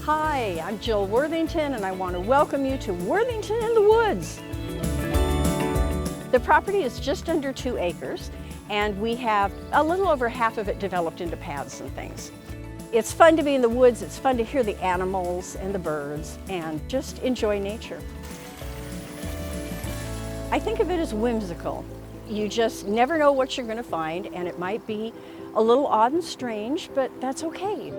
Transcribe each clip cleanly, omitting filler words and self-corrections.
Hi, I'm Jill Worthington and I want to welcome you to Worthington in the Woods. The property is just under 2 acres and we have a little over half of it developed into paths and things. It's fun to be in the woods, it's fun to hear the animals and the birds and just enjoy nature. I think of it as whimsical. You just never know what you're going to find, and it might be a little odd and strange, but that's okay.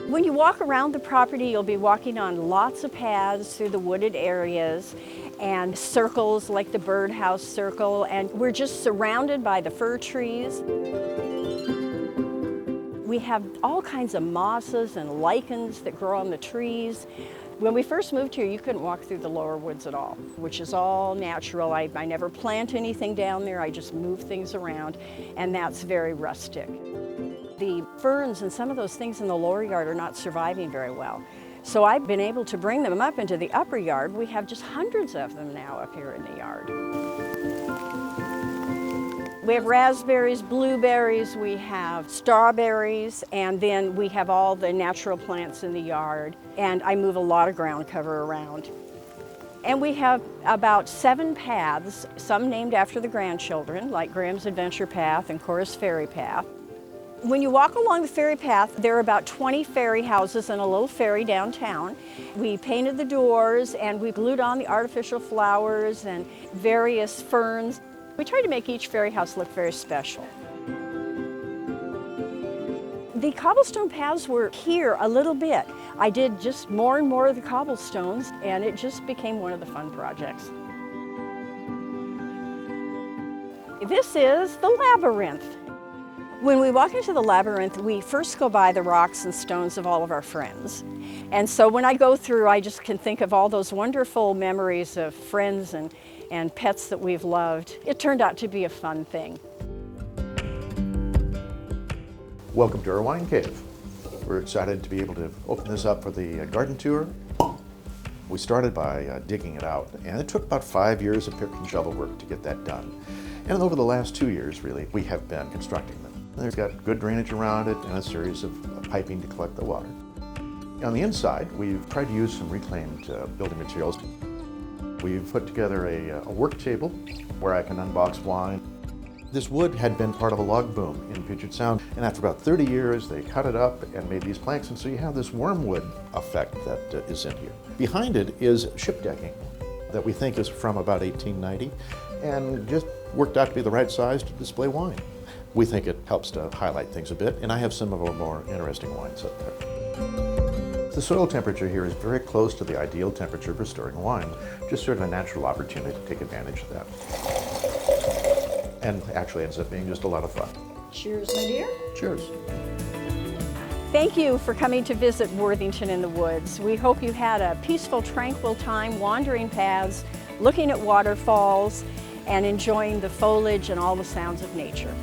When you walk around the property, you'll be walking on lots of paths through the wooded areas and circles like the birdhouse circle, and we're just surrounded by the fir trees. We have all kinds of mosses and lichens that grow on the trees. When we first moved here, you couldn't walk through the lower woods at all, which is all natural. I never plant anything down there, I just move things around, and that's very rustic. The ferns and some of those things in the lower yard are not surviving very well. So I've been able to bring them up into the upper yard. We have just hundreds of them now up here in the yard. We have raspberries, blueberries, we have strawberries, and then we have all the natural plants in the yard. And I move a lot of ground cover around. And we have about 7 paths, some named after the grandchildren, like Graham's Adventure Path and Cora's Fairy Path. When you walk along the ferry path, there are about 20 ferry houses and a little ferry downtown. We painted the doors and we glued on the artificial flowers and various ferns. We tried to make each ferry house look very special. The cobblestone paths were here a little bit. I did just more and more of the cobblestones, and it just became one of the fun projects. This is the labyrinth. When we walk into the labyrinth, we first go by the rocks and stones of all of our friends. And so when I go through, I just can think of all those wonderful memories of friends and pets that we've loved. It turned out to be a fun thing. Welcome to our wine cave. We're excited to be able to open this up for the garden tour. We started by digging it out, and it took about 5 years of pick and shovel work to get that done. And over the last 2 years, really, we have been constructing them. They've got good drainage around it and a series of piping to collect the water. On the inside, we've tried to use some reclaimed building materials. We've put together a work table where I can unbox wine. This wood had been part of a log boom in Puget Sound, and after about 30 years, they cut it up and made these planks, and so you have this wormwood effect that is in here. Behind it is ship decking that we think is from about 1890, and just worked out to be the right size to display wine. We think it helps to highlight things a bit, and I have some of our more interesting wines up there. The soil temperature here is very close to the ideal temperature for storing wine, just sort of a natural opportunity to take advantage of that. And actually ends up being just a lot of fun. Cheers, my dear. Cheers. Thank you for coming to visit Worthington in the Woods. We hope you had a peaceful, tranquil time wandering paths, looking at waterfalls, and enjoying the foliage and all the sounds of nature.